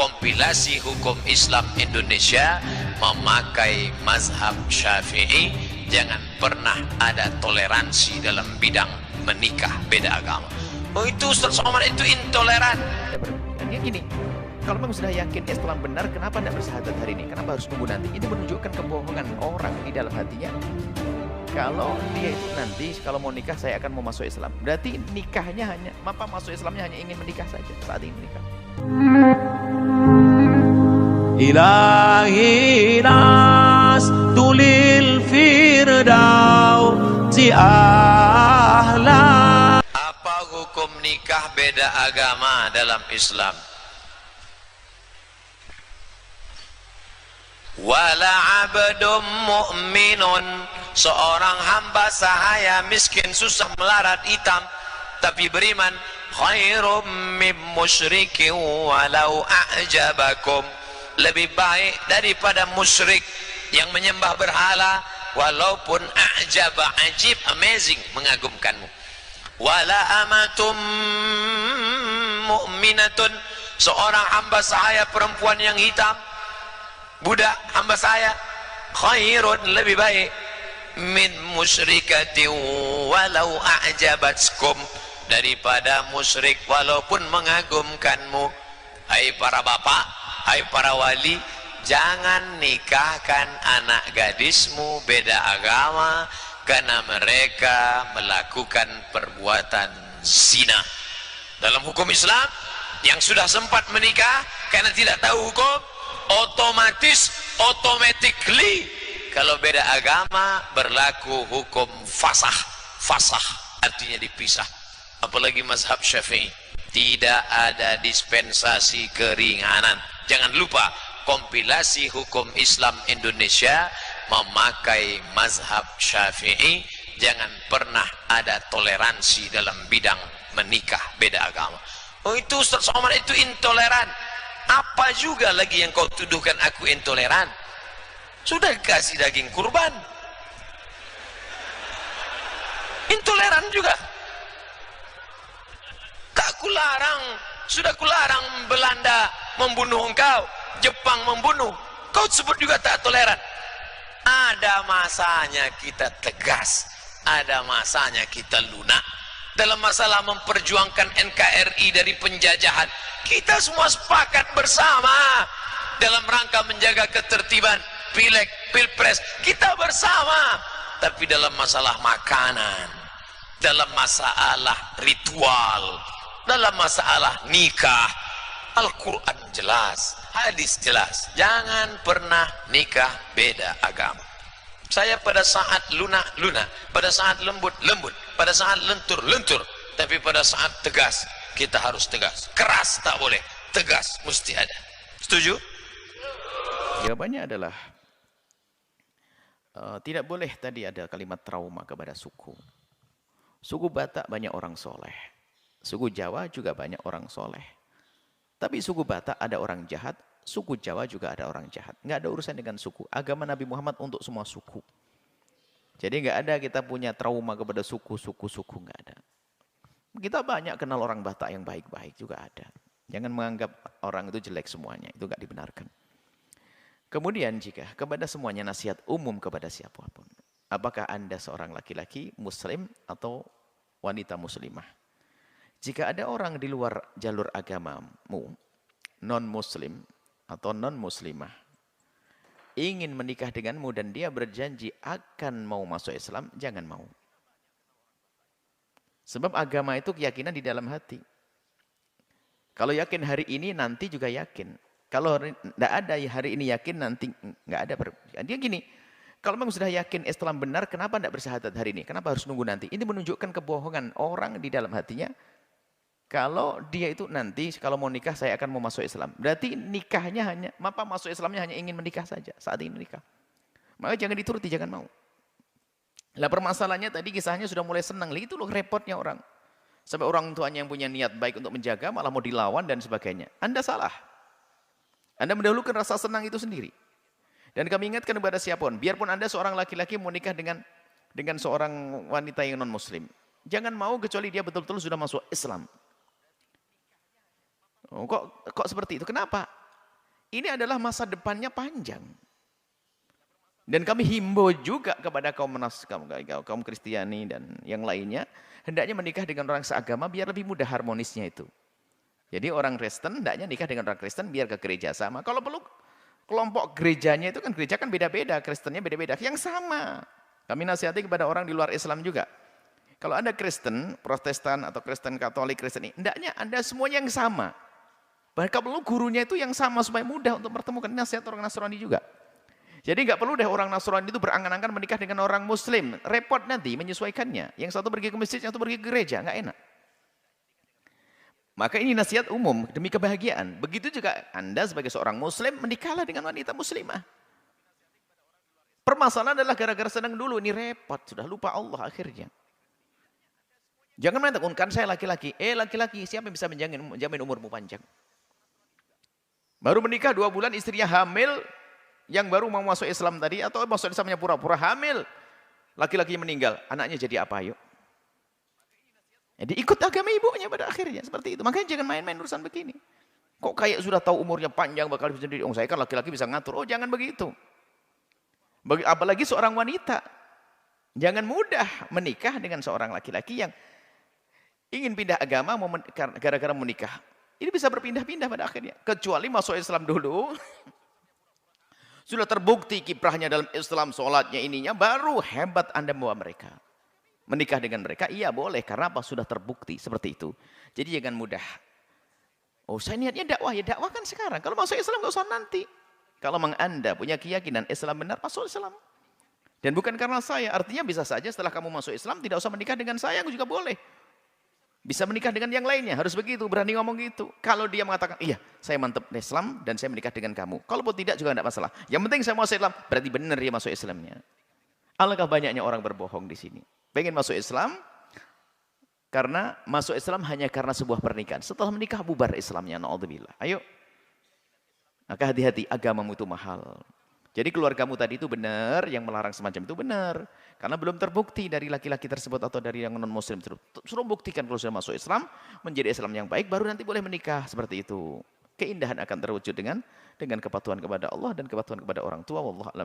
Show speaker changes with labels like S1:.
S1: kompilasi hukum Islam Indonesia memakai mazhab Syafi'i. Jangan pernah ada toleransi dalam bidang menikah beda agama. Oh, itu Ustaz Somad itu intoleran.
S2: Dia gini, kalau memang sudah yakin Islam benar, kenapa tidak bersahadat hari ini? Kenapa harus nunggu nanti? Ini menunjukkan kebohongan orang di dalam hatinya. Kalau dia itu nanti, kalau mau nikah saya akan mau masuk Islam. Berarti nikahnya hanya, masuk Islamnya hanya ingin menikah saja, saat ini menikah.
S3: Ilahi nas tulil firdausi ahla.
S1: Apa hukum nikah beda agama dalam Islam? Wala abdum mu'minun, seorang hamba sahaya miskin susah melarat hitam tapi beriman, khairum min musyrikin walau a'jabakum, lebih baik daripada musyrik yang menyembah berhala walaupun a'jaba, ajib, amazing, mengagumkanmu. Wala amatum mu'minatun, seorang hamba sahaya perempuan yang hitam, budak hamba saya, khairun, lebih baik, min musyrikatin walau a'jabatskum, daripada musyrik walaupun mengagumkanmu. Hai para bapak, hai para wali, jangan nikahkan anak gadismu beda agama karena mereka melakukan perbuatan zina. Dalam hukum Islam, yang sudah sempat menikah karena tidak tahu hukum, automatically kalau beda agama berlaku hukum fasah. Fasah artinya dipisah. Apalagi mazhab Syafi'i, tidak ada dispensasi keringanan. Jangan lupa, kompilasi hukum Islam Indonesia memakai mazhab Syafi'i. Jangan pernah ada toleransi dalam bidang menikah beda agama. Oh, itu Ustaz Somad itu intoleran. Apa juga lagi yang kau tuduhkan aku intoleran? Sudah kasih daging kurban, intoleran juga. Tak kularang, sudah kularang Belanda membunuh engkau, Jepang membunuh, kau sebut juga tak toleran. Ada masanya kita tegas, ada masanya kita lunak. Dalam masalah memperjuangkan NKRI dari penjajahan, kita semua sepakat bersama. Dalam rangka menjaga ketertiban Pileg, Pilpres, kita bersama. Tapi dalam masalah makanan, dalam masalah ritual, dalam masalah nikah, Al-Quran jelas, hadis jelas, jangan pernah nikah beda agama. Saya pada saat lunak, pada saat lembut, pada saat lentur, tapi pada saat tegas, kita harus tegas. Keras tak boleh, tegas mesti ada. Setuju?
S2: Jawabannya adalah tidak boleh tadi ada kalimat trauma kepada suku. Suku Batak banyak orang soleh, suku Jawa juga banyak orang soleh. Tapi suku Batak ada orang jahat, suku Jawa juga ada orang jahat. Nggak ada urusan dengan suku. Agama Nabi Muhammad untuk semua suku. Jadi nggak ada kita punya trauma kepada suku, nggak ada. Kita banyak kenal orang Batak yang baik-baik juga ada. Jangan menganggap orang itu jelek semuanya, itu nggak dibenarkan. Kemudian jika kepada semuanya nasihat umum kepada siapapun. Apakah Anda seorang laki-laki muslim atau wanita muslimah? Jika ada orang di luar jalur agamamu, non-muslim atau non-muslimah, ingin menikah denganmu dan dia berjanji akan mau masuk Islam, jangan mau. Sebab agama itu keyakinan di dalam hati. Kalau yakin hari ini, nanti juga yakin. Kalau tidak ada hari ini yakin, nanti nggak ada. Dia gini, kalau memang sudah yakin Islam benar, kenapa tidak bersahadat hari ini? Kenapa harus nunggu nanti? Ini menunjukkan kebohongan orang di dalam hatinya. Kalau dia itu nanti, kalau mau nikah, saya akan mau masuk Islam. Berarti nikahnya hanya, masuk Islamnya hanya ingin menikah saja, saat ini menikah. Maka jangan dituruti, jangan mau. Lah permasalahannya tadi kisahnya sudah mulai senang. Itu loh repotnya orang. Sampai orang tuanya yang punya niat baik untuk menjaga, malah mau dilawan dan sebagainya. Anda salah. Anda mendahulukan rasa senang itu sendiri. Dan kami ingatkan kepada siapapun, biarpun Anda seorang laki-laki mau nikah dengan seorang wanita yang non-muslim. Jangan mau kecuali dia betul-betul sudah masuk Islam. Oh, kok seperti itu? Kenapa? ini adalah masa depannya panjang. Dan kami himbau juga kepada kaum Kristiani dan yang lainnya, hendaknya menikah dengan orang seagama biar lebih mudah harmonisnya itu. Jadi orang Kristen hendaknya nikah dengan orang Kristen biar ke gereja sama. Kalau perlu kelompok gerejanya itu kan gereja kan beda-beda, Kristennya beda-beda. Yang sama. Kami nasihati kepada orang di luar Islam juga. Kalau Anda Kristen, Protestan atau Kristen Katolik, Kristen ini, hendaknya Anda semuanya yang sama. Bahkan perlu gurunya itu yang sama supaya mudah untuk pertemukan. Nasihat orang Nasrani juga. Jadi nggak perlu deh orang Nasrani itu berangan-angan menikah dengan orang Muslim. Repot nanti menyesuaikannya. Yang satu pergi ke masjid, yang satu pergi ke gereja. Nggak enak. Maka ini nasihat umum demi kebahagiaan. Begitu juga Anda sebagai seorang Muslim menikahlah dengan wanita Muslimah. Permasalahan adalah gara-gara senang dulu. Ini repot. Sudah lupa Allah akhirnya. Jangan mengatakan, kan saya laki-laki. Laki-laki, siapa yang bisa menjamin umurmu panjang? Baru menikah 2 bulan, istrinya hamil. Yang baru mau masuk Islam tadi, atau masuk Islamnya pura-pura hamil. Laki-laki meninggal, anaknya jadi apa yuk? Jadi ikut agama ibunya pada akhirnya, seperti itu. Makanya jangan main-main urusan begini. Kok kayak sudah tahu umurnya panjang, bakal bisa sendiri. Saya kan laki-laki bisa ngatur. Oh jangan begitu. Apalagi seorang wanita. Jangan mudah menikah dengan seorang laki-laki yang ingin pindah agama gara-gara menikah. Ini bisa berpindah-pindah pada akhirnya. Kecuali masuk Islam dulu. Sudah terbukti kiprahnya dalam Islam, sholatnya ininya, baru hebat Anda membawa mereka. Menikah dengan mereka, iya boleh. Karena apa? Sudah terbukti seperti itu. Jadi jangan mudah. Oh saya niatnya dakwah, ya dakwah kan sekarang. Kalau masuk Islam nggak usah nanti. Kalau memang Anda punya keyakinan Islam benar, masuk Islam. Dan bukan karena saya, artinya bisa saja setelah kamu masuk Islam, tidak usah menikah dengan saya, juga boleh. Bisa menikah dengan yang lainnya, harus begitu, berani ngomong gitu. Kalau dia mengatakan, iya saya mantap Islam dan saya menikah dengan kamu. Kalaupun tidak juga tidak masalah. Yang penting saya masuk Islam, berarti benar dia masuk Islamnya. Alangkah banyaknya orang berbohong di sini. Pengen masuk Islam, karena masuk Islam hanya karena sebuah pernikahan. Setelah menikah bubar Islamnya, na'udzubillah. Ayo. Maka hati-hati, agamamu itu mahal. Jadi keluargamu tadi itu benar, yang melarang semacam itu benar. Karena belum terbukti dari laki-laki tersebut atau dari yang non-muslim tersebut. Suruh buktikan kalau sudah masuk Islam, menjadi Islam yang baik, baru nanti boleh menikah. Seperti itu. Keindahan akan terwujud dengan kepatuhan kepada Allah dan kepatuhan kepada orang tua. Wallahu a'lam.